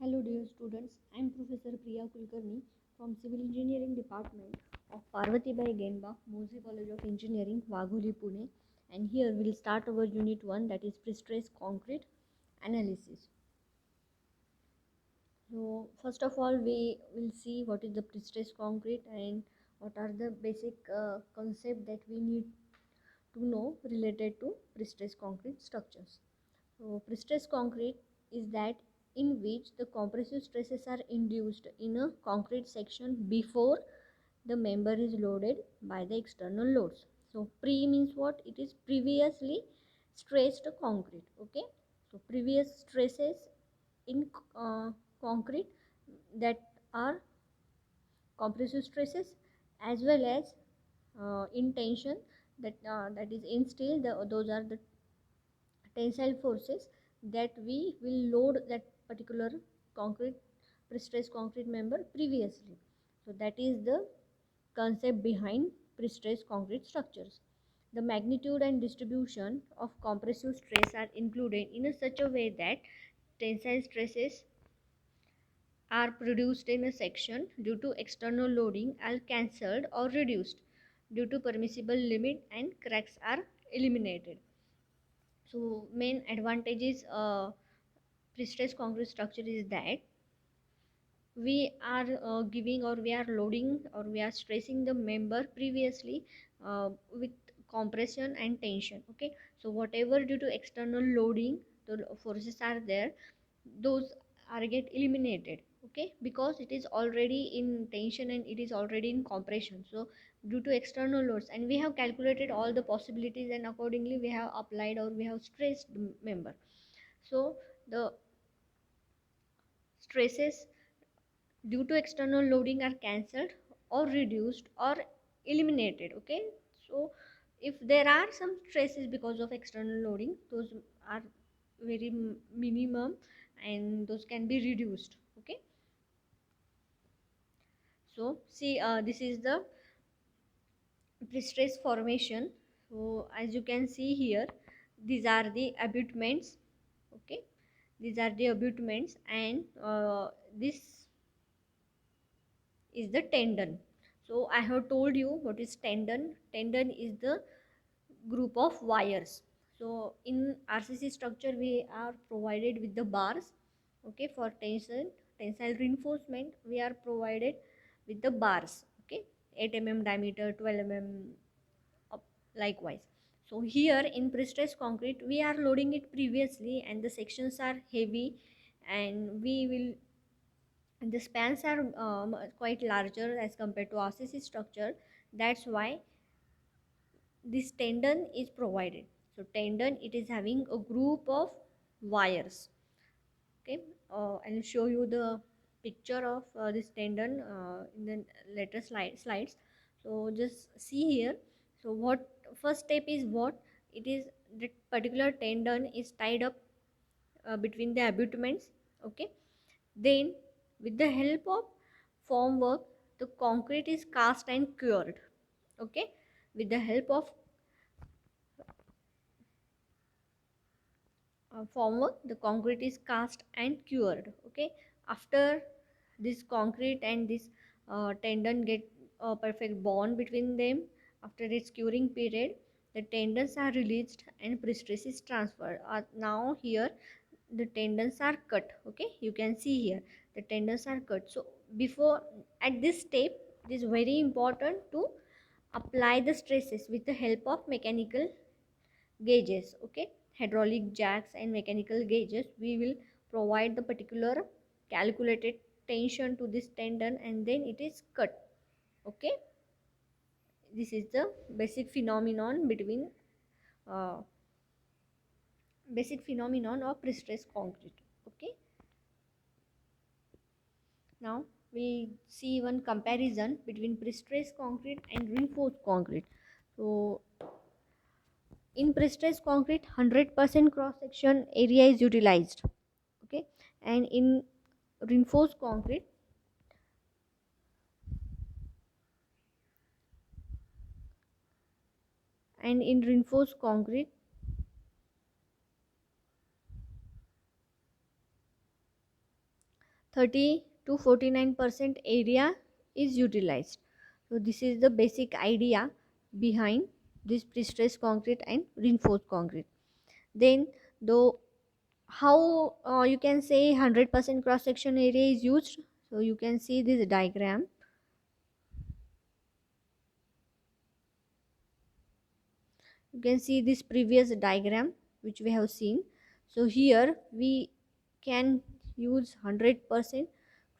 Hello dear students, I am Professor Priya Kulkarni from Civil Engineering Department of Parvatibai Genba, Moseley College of Engineering, Wagholi, Pune, and here we will start our unit 1, that is pre-stress concrete analysis. So first of all we will see what is the pre-stress concrete and what are the basic concept that we need to know related to pre-stress concrete structures. So pre-stress concrete is that in which the compressive stresses are induced in a concrete section before the member is loaded by the external loads. So pre means what? It is previously stressed concrete. Okay. So previous stresses in concrete, that are compressive stresses, as well as in tension, that is in steel, those are the tensile forces that we will load that particular concrete pre-stressed concrete member previously. So that is the concept behind pre-stressed concrete structures. The magnitude and distribution of compressive stress are included in such a way that tensile stresses are produced in a section due to external loading are cancelled or reduced due to permissible limit, and cracks are eliminated. So main advantages pre-stressed concrete structure is that we are giving, or we are loading, or we are stressing the member previously with compression and tension. Okay, so whatever due to external loading the forces are there, those are get eliminated. Okay, because it is already in tension and it is already in compression. So due to external loads, and we have calculated all the possibilities, and accordingly we have applied, or we have stressed the member. So the stresses due to external loading are cancelled or reduced or eliminated. Okay, so if there are some stresses because of external loading, those are very minimum, and those can be reduced. Okay, so see, this is the pre-stress formation. So as you can see here, these are the abutments. Okay, these are the abutments, and this is the tendon. So I have told you what is tendon. Tendon is the group of wires. So in RCC structure we are provided with the bars. Okay, for tension, tensile reinforcement, we are provided with the bars. Okay, 8 mm diameter, 12 mm up, likewise. So here in pre-stressed concrete we are loading it previously, and the sections are heavy, and we will, and the spans are quite larger as compared to RCC structure. That's why this tendon is provided. So tendon, it is having a group of wires. Okay, I'll show you the picture of this tendon in the later slides. So just see here. So what first step is, what it is, that particular tendon is tied up between the abutments. Okay, then with the help of formwork, the concrete is cast and cured. Okay, with the help of formwork, the concrete is cast and cured. Okay, after this concrete and this tendon get a perfect bond between them, after its curing period, the tendons are released and pre-stress is transferred. Now here the tendons are cut. Okay, you can see here the tendons are cut. So before, at this step, it is very important to apply the stresses with the help of mechanical gauges. Okay, hydraulic jacks and mechanical gauges, we will provide the particular calculated tension to this tendon, and then it is cut. Okay, this is the basic phenomenon between uh, basic phenomenon of pre-stressed concrete. Okay, now we see one comparison between pre-stressed concrete and reinforced concrete. So in pre-stressed concrete, 100% cross section area is utilized. Okay, and in reinforced concrete, and in reinforced concrete 30 to 49% area is utilized. So this is the basic idea behind this pre-stressed concrete and reinforced concrete. Then though how you can say 100% cross section area is used. So you can see this diagram. You can see this previous diagram which we have seen. So here we can use 100%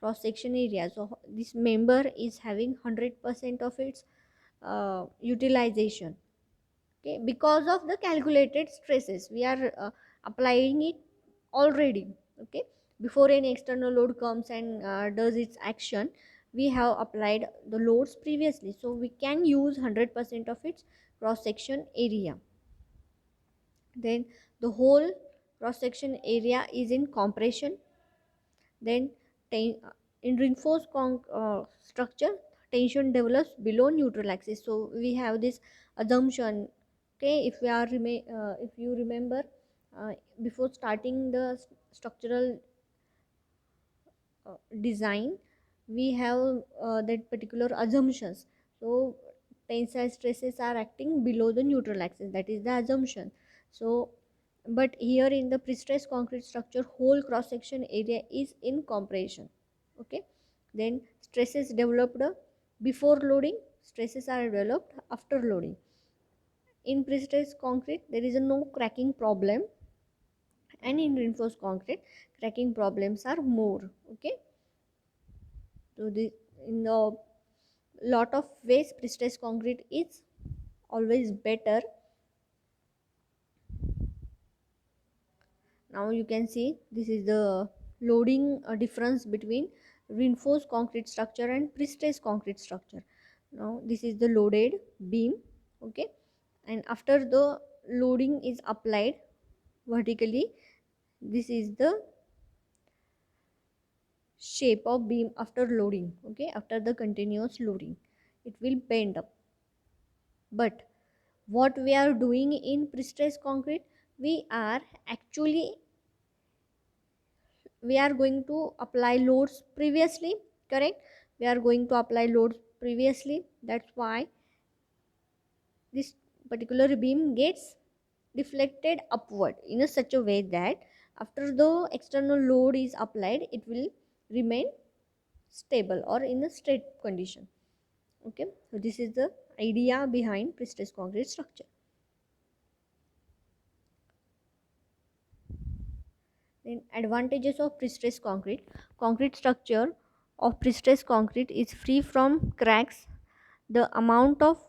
cross section area. So this member is having 100% of its utilization, okay, because of the calculated stresses we are applying it already, okay. Before an external load comes and does its action, we have applied the loads previously, so we can use 100% of its cross section area. Then the whole cross section area is in compression. Then in reinforced structure, tension develops below neutral axis. So we have this assumption, okay. If we are if you remember, uh, before starting the structural design, we have that particular assumptions. So tensile stresses are acting below the neutral axis, that is the assumption. So but here in the pre-stressed concrete structure, whole cross section area is in compression, okay. Then stresses developed before loading, stresses are developed after loading. In pre-stressed concrete there is a no cracking problem, and in reinforced concrete cracking problems are more, okay. So the in a lot of ways pre-stressed concrete is always better. Now you can see this is the loading difference between reinforced concrete structure and pre-stressed concrete structure. Now this is the loaded beam, okay, and after the loading is applied vertically, this is the shape of beam after loading, okay. After the continuous loading it will bend up. But what we are doing in pre-stressed concrete, we are actually we are going to apply loads previously, correct. We are going to apply loads previously, that's why this particular beam gets deflected upward in a such a way that after the external load is applied it will remain stable or in a straight condition, okay. So this is the idea behind pre-stressed concrete structure. Then advantages of pre-stressed concrete. Concrete structure of pre-stressed concrete is free from cracks. The amount of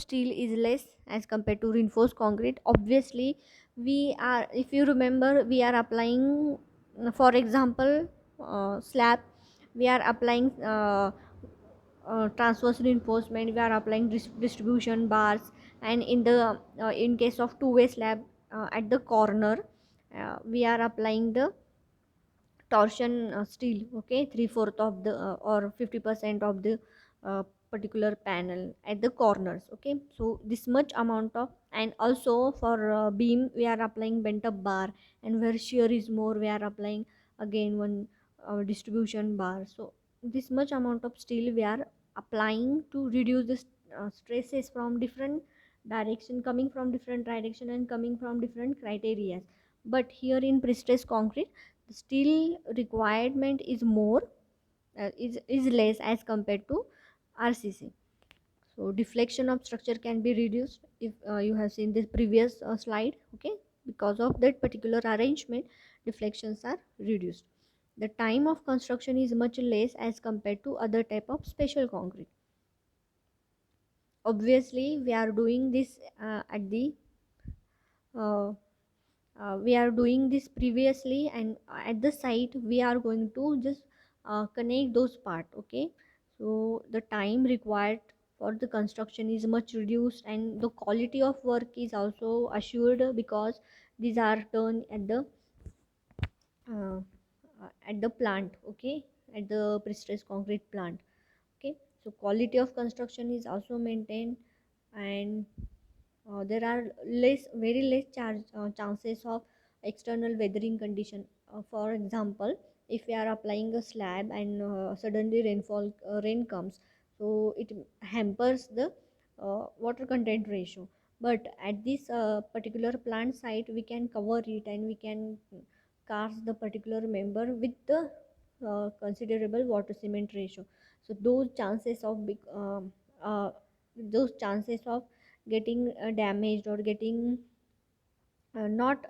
steel is less as compared to reinforced concrete. Obviously, we are, if you remember, we are applying, for example, slab. We are applying transverse reinforcement. We are applying distribution bars, and in case of two-way slab at the corner, we are applying the torsion steel, okay, 3/4 of the or 50% of the uh, particular panel at the corners, okay. So this much amount of, and also for beam we are applying bent up bar, and where shear is more we are applying again one distribution bar. So this much amount of steel we are applying to reduce the stresses from different direction, coming from different direction and coming from different criteria. But here in pre-stressed concrete the steel requirement is more, is less as compared to RCC. So deflection of structure can be reduced if you have seen this previous slide, okay. Because of that particular arrangement deflections are reduced. The time of construction is much less as compared to other type of special concrete. Obviously we are doing this at the uh, we are doing this previously, and at the site we are going to just connect those part, okay. So the time required for the construction is much reduced, and the quality of work is also assured because these are done uh, at the plant, okay, at the pre-stressed concrete plant, okay. So quality of construction is also maintained, and there are very less chances of external weathering condition. For example, if we are applying a slab and suddenly rain comes, so it hampers the water content ratio. But at this particular plant site, we can cover it and we can cast the particular member with the considerable water cement ratio. So those chances of getting damaged or getting not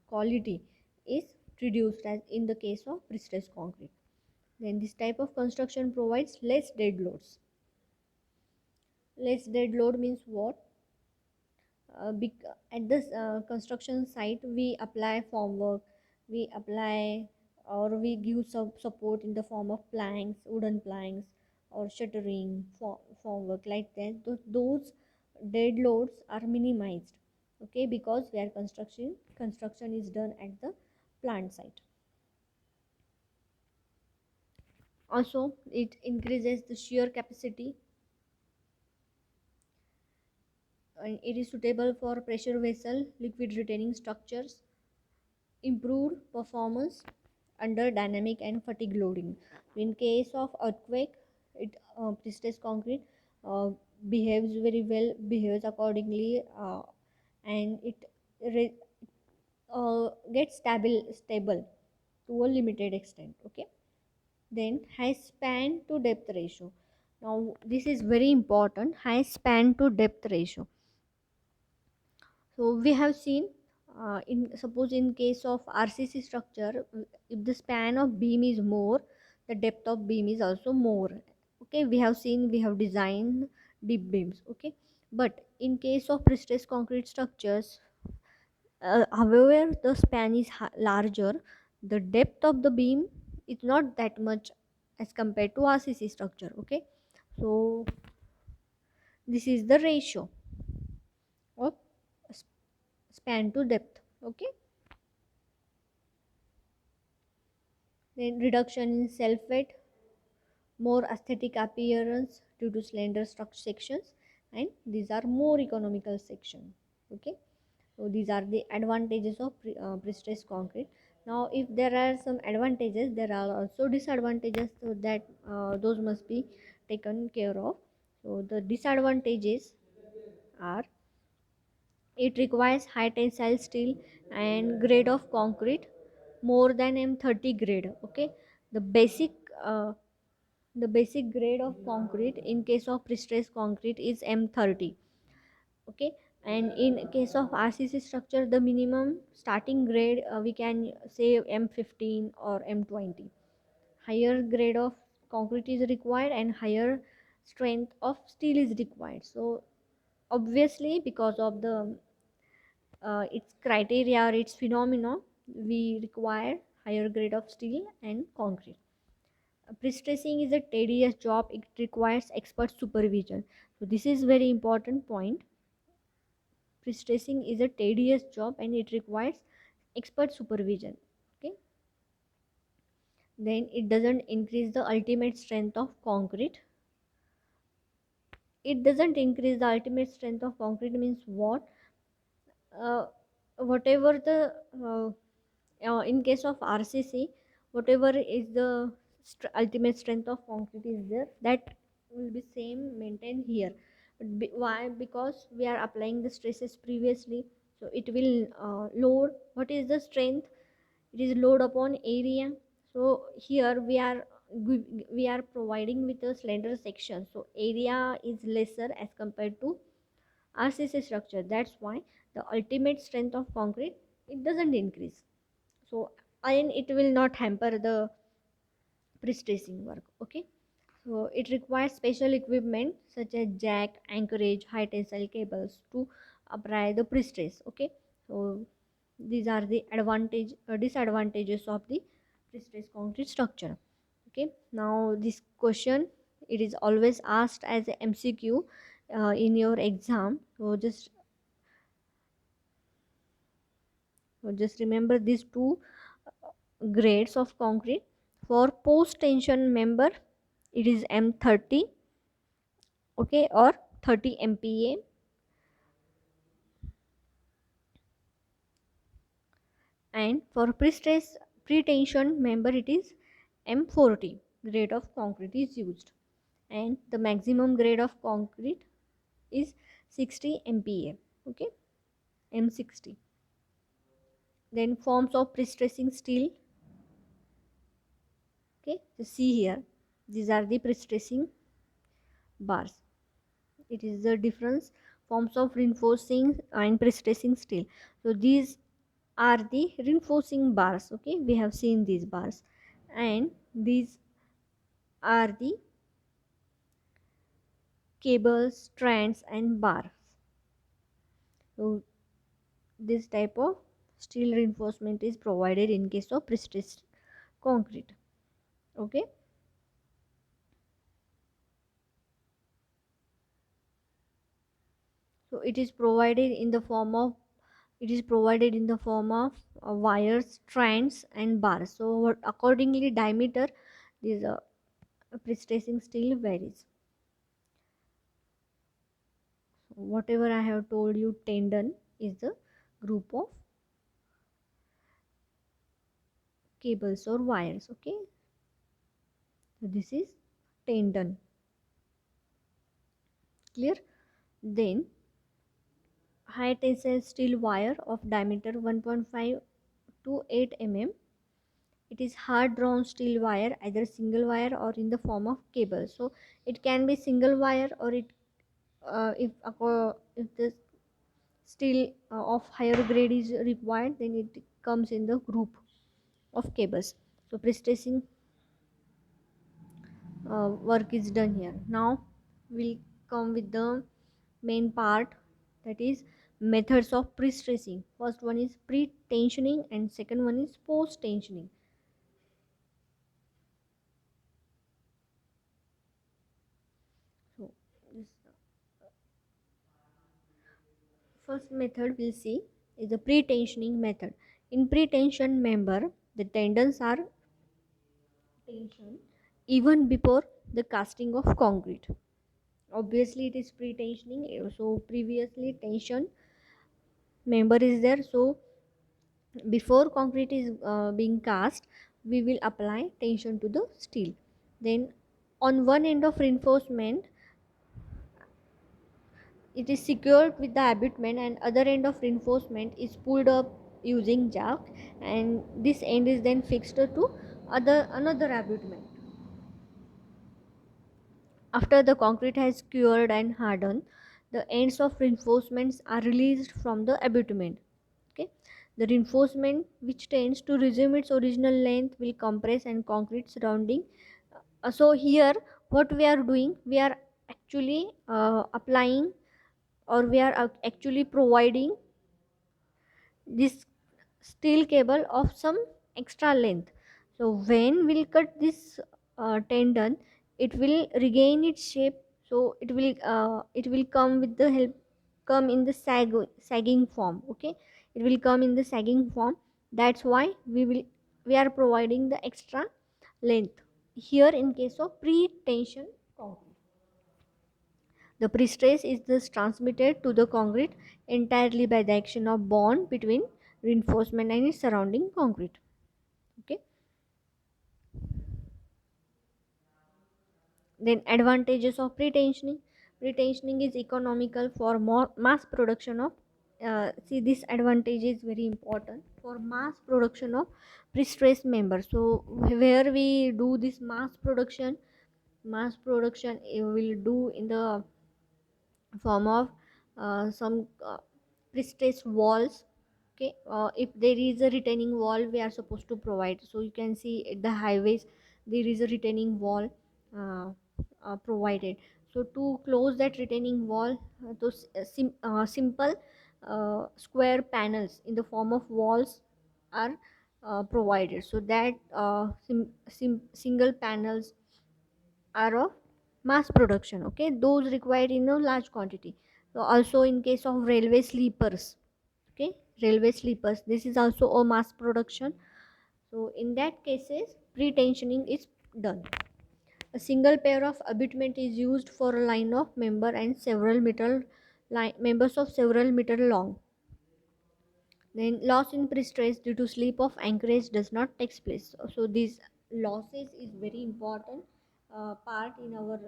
quality is reduced as in the case of pre-stressed concrete. Then this type of construction provides less dead loads. Less dead load means what? At this construction site, we apply formwork, we apply or we give some support in the form of planks, wooden planks, or shuttering formwork like that. Those dead loads are minimized, okay, because where construction is done at the plant site. Also, it increases the shear capacity, and it is suitable for pressure vessel, liquid retaining structures, improved performance under dynamic and fatigue loading. In case of earthquake, pre-stressed concrete uh, behaves accordingly, and it re- gets stable to a limited extent. Okay. Then high span to depth ratio. Now this is very important. High span to depth ratio. So we have seen, in suppose in case of RCC structure, if the span of beam is more, the depth of beam is also more. Okay, we have designed deep beams. Okay, but in case of pre-stressed concrete structures, however the span is larger, the depth of the beam is not that much as compared to RCC structure. Okay, so this is the ratio of span to depth. Okay. Then reduction in self weight, more aesthetic appearance due to slender structure sections, and these are more economical section. Okay, so these are the advantages of pre-stressed concrete. Now if there are some advantages, there are also disadvantages, so that those must be taken care of. So the disadvantages are, it requires high tensile steel and grade of concrete more than M30 grade. Okay, the basic uh, the basic grade of concrete in case of pre-stressed concrete is M30. Okay, and in case of RCC structure, the minimum starting grade we can say M15 or M20. Higher grade of concrete is required and higher strength of steel is required. So obviously, because of the its criteria or its phenomena, we require higher grade of steel and concrete. Pre-stressing is a tedious job, it requires expert supervision. So this is very important point. Pre-stressing is a tedious job and it requires expert supervision. Okay, then it doesn't increase the ultimate strength of concrete. It doesn't increase the ultimate strength of concrete means what? uh, Whatever the in case of RCC, whatever is the ultimate strength of concrete is there, that will be same maintained here. Why? Because we are applying the stresses previously, so it will load. What is the strength? It is load upon area. So here we are providing with a slender section, so area is lesser as compared to RCC structure. That's why the ultimate strength of concrete, it doesn't increase. So and it will not hamper the pre-stressing work. Okay, so it requires special equipment such as jack, anchorage, high tensile cables to apply the pre-stress. Okay, so these are the disadvantages of the pre-stress concrete structure. Okay, now this question, it is always asked as a MCQ in your exam. So just remember these two grades of concrete. For post tension member, it is M30, okay, or 30 MPa. And for pre-stress pre-tension member, it is M40 grade of concrete is used, and the maximum grade of concrete is 60 MPa. Okay, M60. Then forms of pre-stressing steel. Okay, so see here, these are the pre-stressing bars. It is the difference forms of reinforcing and pre-stressing steel. So these are the reinforcing bars. Okay, we have seen these bars, and these are the cables, strands, and bars. So this type of steel reinforcement is provided in case of pre-stressed concrete. Okay, so it is provided in the form of wires, strands, and bars. So accordingly diameter, this pre-stressing steel varies. Whatever I have told you, tendon is the group of cables or wires. Okay, so this is tendon. Clear? Then high tensile steel wire of diameter 1.5 to 8 mm. It is hard drawn steel wire, either single wire or in the form of cable. So it can be single wire, or it if the steel of higher grade is required, then it comes in the group of cables. So pre-stressing work is done here. Now we'll come with the main part, that is methods of pre-stressing. First one is pre-tensioning and second one is post-tensioning. So this first method we'll see is the pre-tensioning method. In pre-tension member, the tendons are tensioned even before the casting of concrete. Obviously it is pre-tensioning, so previously tension member is there. So before concrete is being cast, we will apply tension to the steel. Then on one end of reinforcement, it is secured with the abutment, and other end of reinforcement is pulled up using jack, and this end is then fixed to another abutment. After the concrete has cured and hardened, the ends of reinforcements are released from the abutment. Okay, the reinforcement which tends to resume its original length will compress and concrete surrounding. So here what we are doing, we are actually applying, or we are actually providing this steel cable of some extra length. So when we'll cut this tendon, it will regain its shape. So it will come with the help, come in the sagging form. Okay, it will come in the sagging form. That's why we are providing the extra length here in case of pre-tension concrete. The pre-stress is thus transmitted to the concrete entirely by the action of bond between reinforcement and its surrounding concrete. Okay. Then advantages of pre-tensioning. Pre-tensioning is economical for more mass production of see, this advantage is very important for mass production of pre-stress members. So where we do this mass production will do in the form of some pre-stressed walls. Okay, if there is a retaining wall, we are supposed to provide. So you can see at the highways there is a retaining wall uh, provided. So to close that retaining wall, those simple square panels in the form of walls are provided, so that single panels are of mass production. Okay, those required in a large quantity. So also in case of railway sleepers, okay, railway sleepers, this is also a mass production. So in that cases pre-tensioning is done. A single pair of abutment is used for a line of member and several meter line members of several meter long. Then loss in pre-stress due to slip of anchorage does not take place. So these losses is very important part in our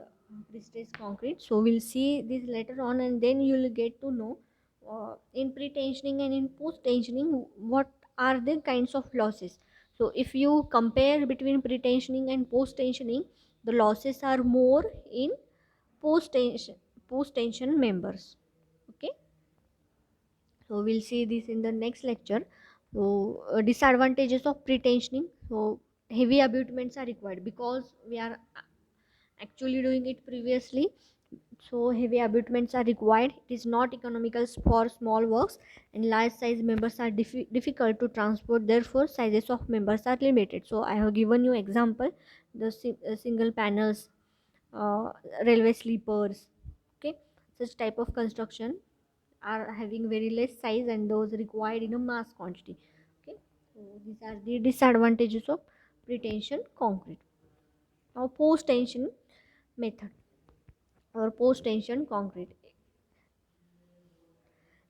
pre-stress concrete. So we'll see this later on, and then you'll get to know in pre-tensioning and in post-tensioning what are the kinds of losses. So if you compare between pre-tensioning and post-tensioning, the losses are more in post-tension members. Okay, so we'll see this in the next lecture. So disadvantages of pre-tensioning. So heavy abutments are required because we are actually doing it previously. So heavy abutments are required. It is not economical for small works, and large size members are difficult to transport. Therefore sizes of members are limited. So I have given you example, the single panels, uh, railway sleepers. Okay, such type of construction are having very less size, and those required in a mass quantity. Okay, so these are the disadvantages of pretension concrete. Now post tension method or post tension concrete.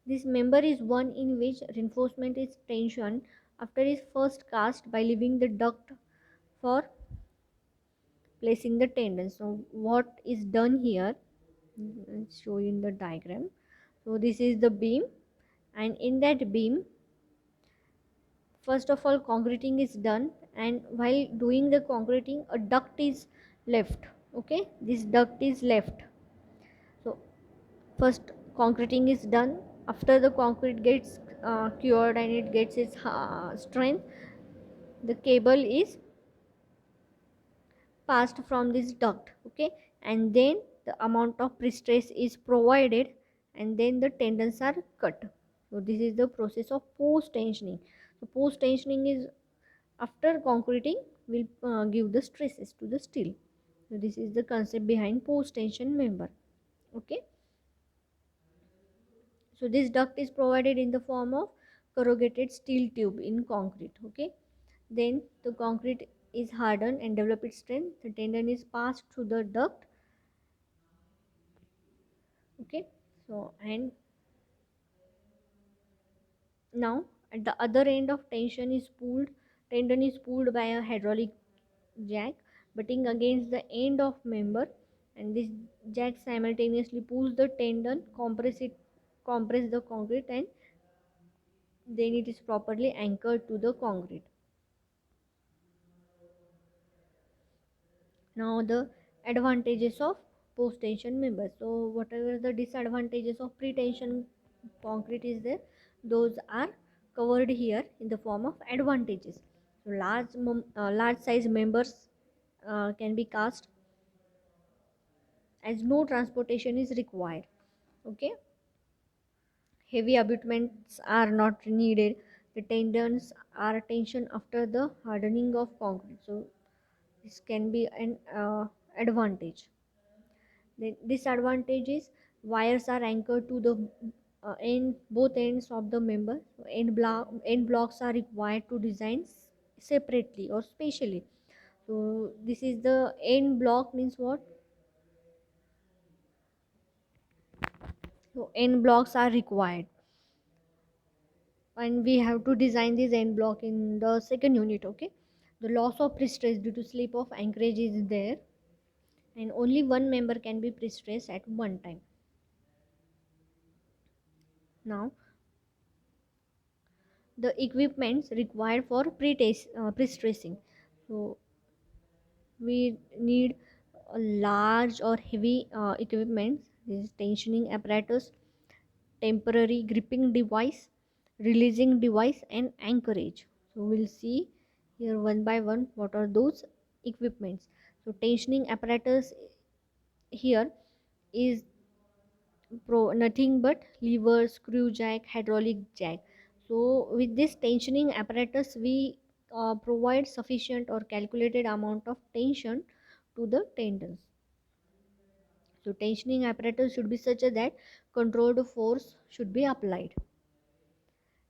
This member is one in which reinforcement is tension after is first cast by leaving the duct for placing the tendon. So what is done here, let's show you in the diagram. So this is the beam, and in that beam, first of all concreting is done, and while doing the concreting a duct is left. Okay, this duct is left. So first concreting is done. After the concrete gets cured and it gets its strength, the cable is passed from this duct. Okay, and then the amount of pre-stress is provided, and then the tendons are cut. So this is the process of post tensioning. So post tensioning is after concreting will give the stresses to the steel. So this is the concept behind post tension member. Okay, so this duct is provided in the form of corrugated steel tube in concrete. Okay, then the concrete is hardened and develop its strength. The tendon is passed through the duct. Okay, so and now at the other end of tension is pulled tendon is pulled by a hydraulic jack butting against the end of member, and this jack simultaneously pulls the tendon, compress the concrete, and then it is properly anchored to the concrete. Now the advantages of post tension members. So whatever the disadvantages of pre tension concrete is there, those are covered here in the form of advantages. So large size members can be cast as no transportation is required. Okay, heavy abutments are not needed. The tendons are tension after the hardening of concrete. So this can be an advantage. The disadvantage is wires are anchored to the end both ends of the member. So end blocks are required to design separately or specially. So this is the end block means what? So end blocks are required, and we have to design this end block in the second unit. Okay, the loss of pre-stress due to slip of anchorage is there, and only one member can be pre-stressed at one time. Now the equipments required for pre-stressing. So we need a large or heavy equipment. This is tensioning apparatus, temporary gripping device, releasing device, and anchorage. So we'll see here one by one what are those equipments. So tensioning apparatus here is nothing but lever, screw jack, hydraulic jack. So with this tensioning apparatus we provide sufficient or calculated amount of tension to the tendons. So tensioning apparatus should be such that controlled force should be applied.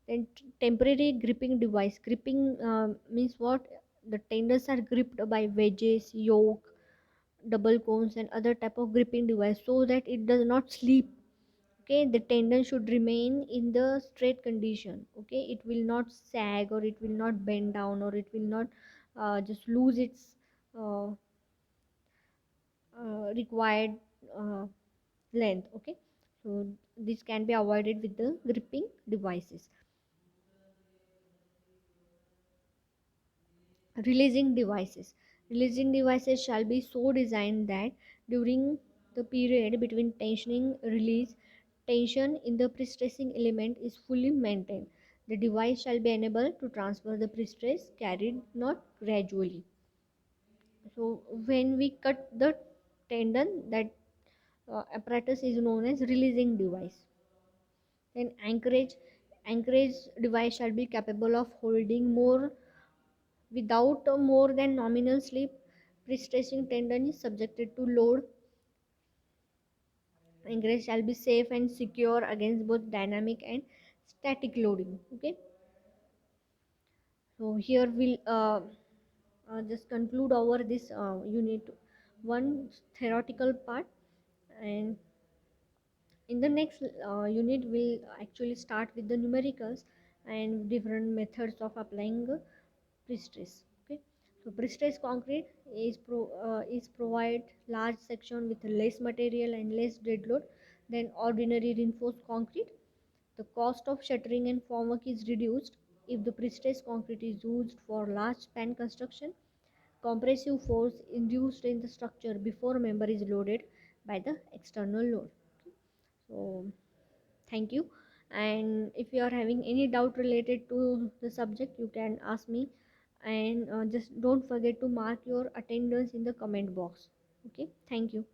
Then temporary gripping device. Gripping means what? The tendons are gripped by wedges, yoke, double cones, and other type of gripping device so that it does not slip. Okay, the tendon should remain in the straight condition. Okay, it will not sag, or it will not bend down, or it will not just lose its uh, required uh, length. Okay, so this can be avoided with the gripping devices. Releasing devices shall be so designed that during the period between tensioning release, tension in the pre-stressing element is fully maintained. The device shall be enabled to transfer the pre-stress carried not gradually. So when we cut the tendon, that apparatus is known as releasing device. Then anchorage device shall be capable of holding more without a more than nominal slip. Pre-stressing tendon is subjected to load. Anchorage shall be safe and secure against both dynamic and static loading. Okay, so here we'll just conclude over this unit one theoretical part, and in the next unit we'll actually start with the numericals and different methods of applying pre-stress. Okay, so pre-stress concrete is provide large section with less material and less dead load than ordinary reinforced concrete. The cost of shuttering and formwork is reduced if the pre-stress concrete is used for large span construction. Compressive force induced in the structure before member is loaded by the external load. So thank you, and if you are having any doubt related to the subject, you can ask me, and just don't forget to mark your attendance in the comment box. Okay, thank you.